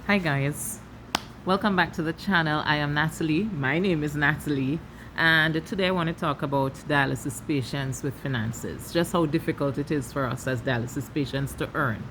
Hi guys, welcome back to the channel. I am Natalie. My name is Natalie, and today I want to talk about dialysis patients with finances, just how difficult it is for us as dialysis patients to earn.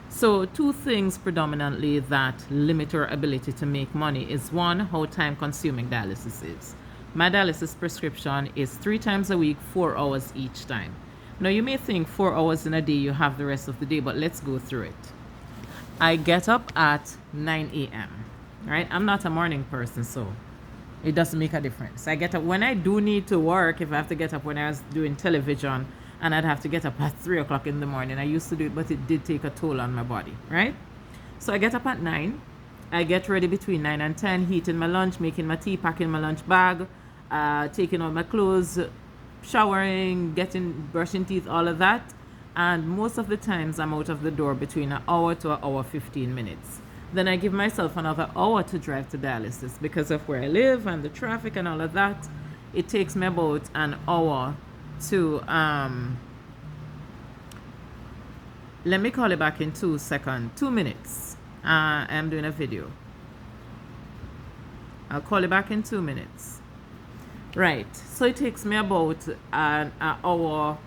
So two things predominantly that limit our ability to make money is one, how time consuming dialysis is. My dialysis prescription is 3 times a week, 4 hours each time. Now you may think 4 hours in a day, you have the rest of the day, but let's go through it. I get up at 9 a.m. Right? I'm not a morning person, so it doesn't make a difference. I get up when I do need to work. If I have to get up when I was doing television and I'd have to get up at 3 o'clock in the morning, I used to do it, but it did take a toll on my body, right? So I get up at 9. I get ready between 9 and 10, heating my lunch, making my tea, packing my lunch bag, taking out my clothes, showering, brushing teeth, all of that. And most of the times I'm out of the door between an hour to an hour 15 minutes. Then I give myself another hour to drive to dialysis because of where I live and the traffic and all of that. It takes me about an hour to let me call it back in 2 seconds, 2 minutes. I'm doing a video. I'll call it back in 2 minutes. Right, so it takes me about an hour,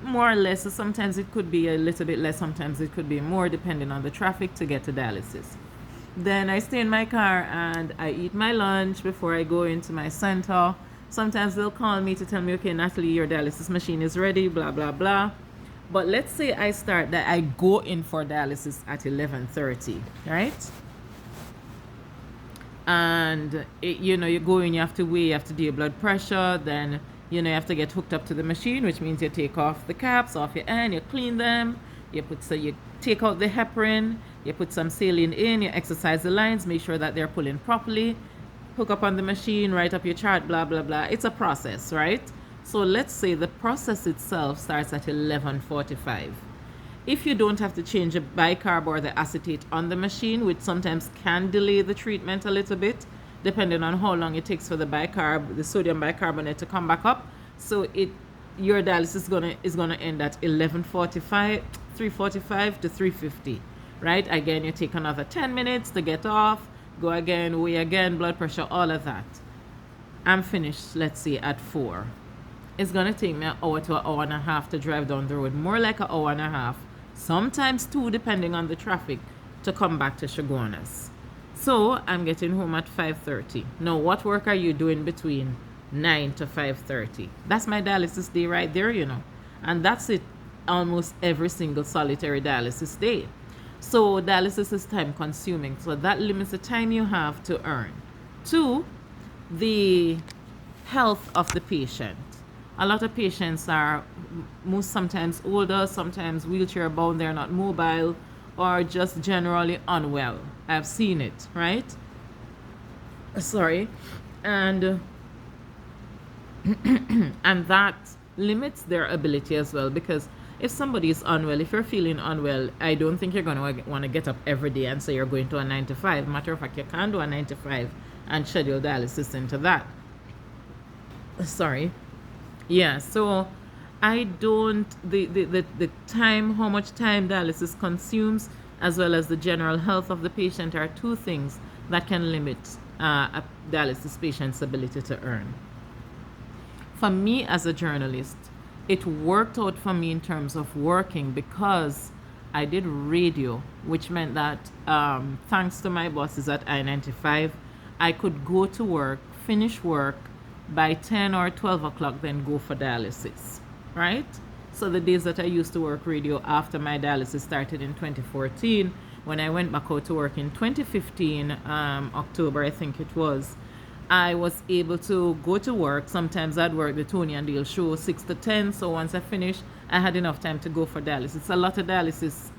more or less. So sometimes it could be a little bit less, sometimes it could be more, depending on the traffic, to get to dialysis. Then I stay in my car and I eat my lunch before I go into my center. Sometimes they'll call me to tell me, okay, Natalie, your dialysis machine is ready, blah blah blah. But let's say I go in for dialysis at 11:30, right? And you go in, you have to weigh, you have to do your blood pressure, then you have to get hooked up to the machine, which means you take off the caps off your hand, you clean them, you take out the heparin, you put some saline in, you exercise the lines, make sure that they're pulling properly, hook up on the machine, write up your chart, blah blah blah. It's a process, right? So let's say the process itself starts at 11:45. If you don't have to change the bicarb or the acetate on the machine, which sometimes can delay the treatment a little bit, depending on how long it takes for the sodium bicarbonate to come back up. So your dialysis is gonna end at 11:45, 3:45 to 3:50, right? Again, you take another 10 minutes to get off, go again, weigh again, blood pressure, all of that. I'm finished, let's say, at 4. It's gonna take me an hour to an hour and a half to drive down the road, more like an hour and a half, sometimes 2, depending on the traffic, to come back to Shagonas. So I'm getting home at 5:30. Now, what work are you doing between 9 to 5:30? That's my dialysis day right there, and that's it almost every single solitary dialysis day. So dialysis is time consuming, so that limits the time you have to earn. 2, the health of the patient. A lot of patients are sometimes older, sometimes wheelchair bound, they're not mobile, or just generally unwell. I've seen it, right? Sorry. And and that limits their ability as well, because if somebody is unwell, if you're feeling unwell, I don't think you're going to want to get up every day and say you're going to a 9 to 5. Matter of fact, you can do a 9 to 5 and schedule dialysis into that. Sorry. Yeah, so I don't, the time, how much time dialysis consumes, as well as the general health of the patient, are two things that can limit a dialysis patient's ability to earn. For me as a journalist, it worked out for me in terms of working because I did radio, which meant that thanks to my bosses at I-95, I could go to work, finish work by 10 or 12 o'clock, then go for dialysis, right? So the days that I used to work radio after my dialysis started in 2014, when I went back out to work in 2015, October I think it was, I was able to go to work. Sometimes I'd work the Tony and Dale show 6 to 10, so once I finished, I had enough time to go for dialysis. A lot of dialysis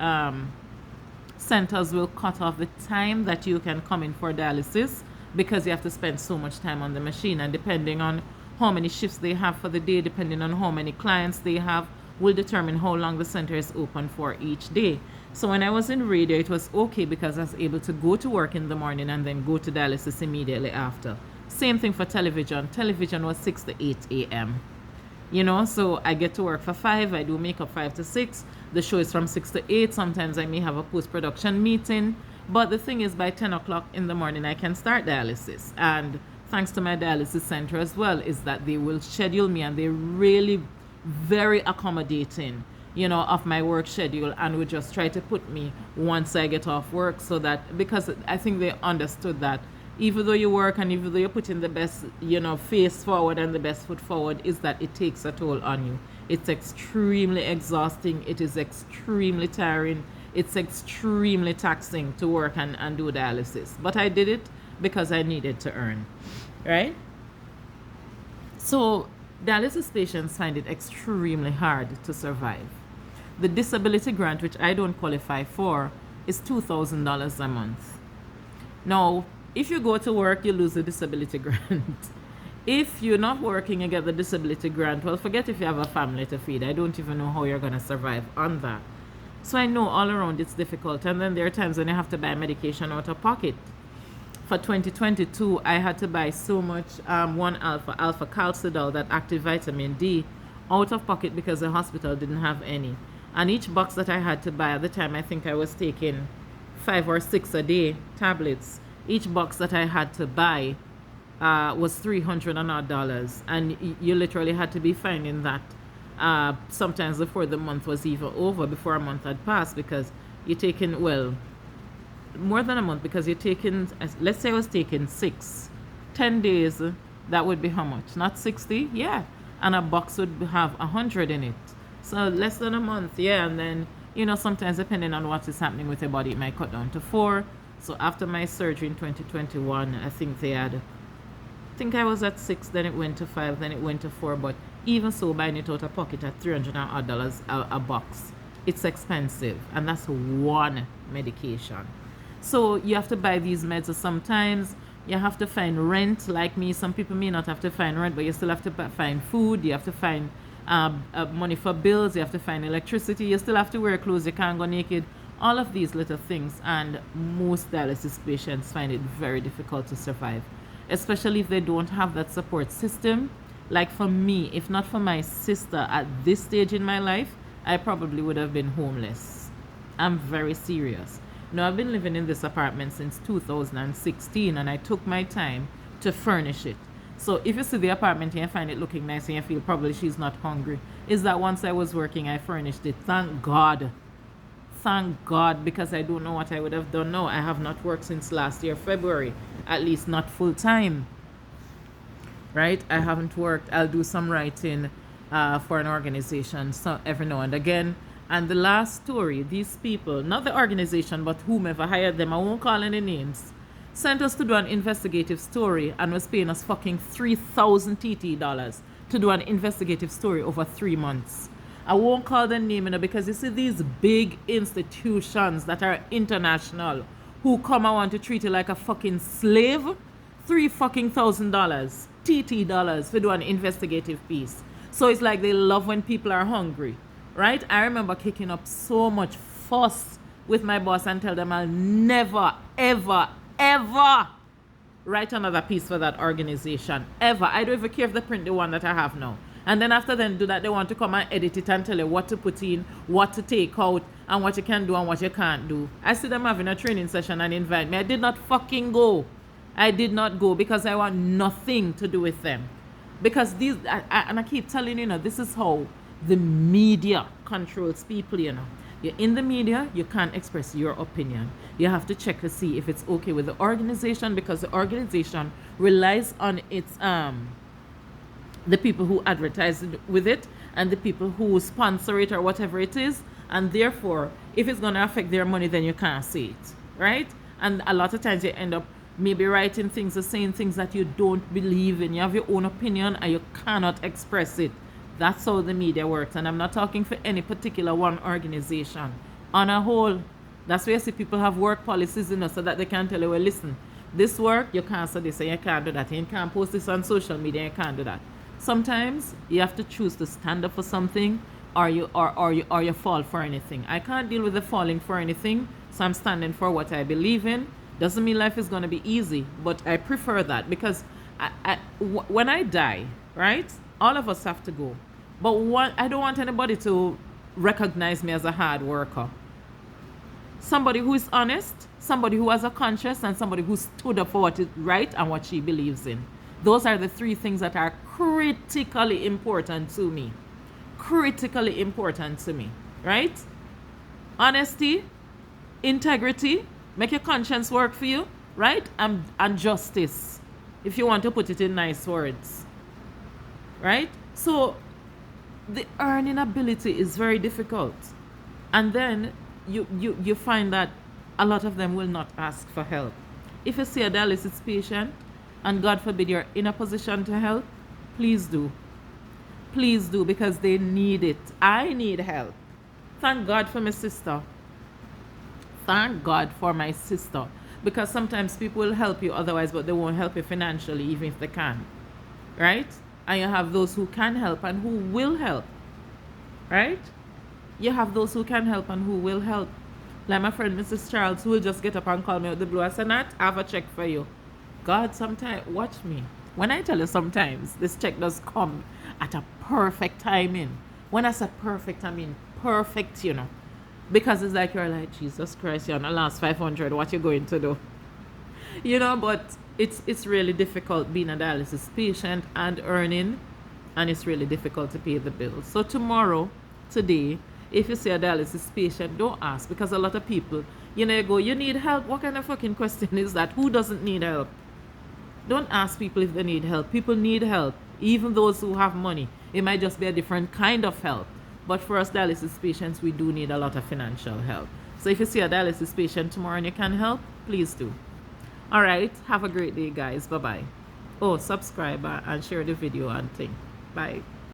centers will cut off the time that you can come in for dialysis because you have to spend so much time on the machine, and depending on how many shifts they have for the day, depending on how many clients they have, will determine how long the center is open for each day. So when I was in radio, it was okay because I was able to go to work in the morning and then go to dialysis immediately after. Same thing for television. Television was 6 to 8 a.m. So I get to work for 5, I do makeup 5 to 6. The show is from 6 to 8. Sometimes I may have a post-production meeting. But the thing is, by 10 o'clock in the morning, I can start dialysis. And thanks to my dialysis center as well, is that they will schedule me, and they're really very accommodating, of my work schedule, and would just try to put me once I get off work, so that, because I think they understood that even though you work and even though you're putting the best, face forward and the best foot forward, is that it takes a toll on you. It's extremely exhausting. It is extremely tiring. It's extremely taxing to work and do dialysis. But I did it because I needed to earn, right? So dialysis patients find it extremely hard to survive. The disability grant, which I don't qualify for, is $2,000 a month. Now, if you go to work, you lose the disability grant. If you're not working, you get the disability grant. Well, forget if you have a family to feed. I don't even know how you're going to survive on that. So I know all around it's difficult. And then there are times when you have to buy medication out of pocket. For 2022, I had to buy so much 1-alpha calcidol, that active vitamin D, out of pocket because the hospital didn't have any. And each box that I had to buy at the time, I think I was taking 5 or 6 a day tablets. Each box that I had to buy was $300 and you literally had to be finding that sometimes before the month was even over, before a month had passed, because you're taking, well, more than a month, because you're taking, let's say I was taking 10 days, that would be how much? Not 60? Yeah. And a box would have 100 in it. So less than a month, yeah. And then, sometimes depending on what is happening with your body, it might cut down to 4. So after my surgery in 2021, I think I was at 6, then it went to 5, then it went to 4. But even so, buying it out of pocket at $300 a box, it's expensive. And that's one medication. So you have to buy these meds. Sometimes you have to find rent. Like me, some people may not have to find rent, but you still have to find food. You have to find money for bills. You have to find electricity. You still have to wear clothes. You can't go naked. All of these little things. And most dialysis patients find it very difficult to survive, especially if they don't have that support system. Like for me, if not for my sister at this stage in my life, I probably would have been homeless. I'm very serious. Now, I've been living in this apartment since 2016, and I took my time to furnish it. So if you see the apartment and you find it looking nice and you feel probably she's not hungry, is that once I was working, I furnished it. Thank God. Thank God, because I don't know what I would have done now. I have not worked since last year, February, at least not full time. Right? I haven't worked. I'll do some writing for an organization so every now and again. And the last story, these people, not the organization, but whomever hired them, I won't call any names, sent us to do an investigative story and was paying us fucking 3,000 TT dollars to do an investigative story over 3 months. I won't call them name, because you see these big institutions that are international who come and want to treat you like a fucking slave, $3,000 TT dollars to do an investigative piece. So it's like they love when people are hungry. Right? I remember kicking up so much fuss with my boss and tell them I'll never, ever, ever write another piece for that organization. Ever. I don't even care if they print the one that I have now. And then after them do that, they want to come and edit it and tell you what to put in, what to take out, and what you can do and what you can't do. I see them having a training session and invite me. I did not fucking go. I did not go because I want nothing to do with them. Because these, and I keep telling you, this is how the media controls people. You're in the media, you can't express your opinion. You have to check to see if it's okay with the organization, because the organization relies on its the people who advertise with it and the people who sponsor it or whatever it is, and therefore if it's going to affect their money, then you can't say it, right? And a lot of times you end up maybe writing things or saying things that you don't believe in. You have your own opinion and you cannot express it. That's how the media works. And I'm not talking for any particular one organization. On a whole, that's where you see people have work policies, so that they can tell you, well, listen, this work, you can't say this and you can't do that. And you can't post this on social media, you can't do that. Sometimes you have to choose to stand up for something, or you fall for anything. I can't deal with the falling for anything, so I'm standing for what I believe in. Doesn't mean life is going to be easy, but I prefer that, because when I die, right, all of us have to go. But I don't want anybody to recognize me as a hard worker. Somebody who is honest, somebody who has a conscience, and somebody who stood up for what is right and what she believes in. Those are the three things that are critically important to me. Critically important to me, right? Honesty, integrity, make your conscience work for you, right? And justice, if you want to put it in nice words, right? So the earning ability is very difficult. And then you find that a lot of them will not ask for help. If you see a dialysis patient, and God forbid you're in a position to help, please do. Please do, because they need it. I need help. Thank God for my sister. Thank God for my sister. Because sometimes people will help you otherwise, but they won't help you financially, even if they can. Right? And you have those who can help and who will help. Right? You have those who can help and who will help. Like my friend Mrs. Charles, who will just get up and call me out the blue. I said, Nat, I have a check for you. God, sometimes, watch me. When I tell you sometimes, this check does come at a perfect timing. When I say perfect, I mean perfect, you know. Because it's like, you're like, Jesus Christ, you're on the last 500, what you going to do? You know, but it's really difficult being a dialysis patient and earning, and it's really difficult to pay the bills. So tomorrow, today, if you see a dialysis patient, don't ask, because a lot of people, you know, you go, you need help? What kind of fucking question is that? Who doesn't need help? Don't ask people if they need help. People need help, even those who have money. It might just be a different kind of help. But for us dialysis patients, we do need a lot of financial help. So if you see a dialysis patient tomorrow and you can help, please do. All right. Have a great day, guys. Bye-bye. Oh, subscribe and share the video and thing. Bye.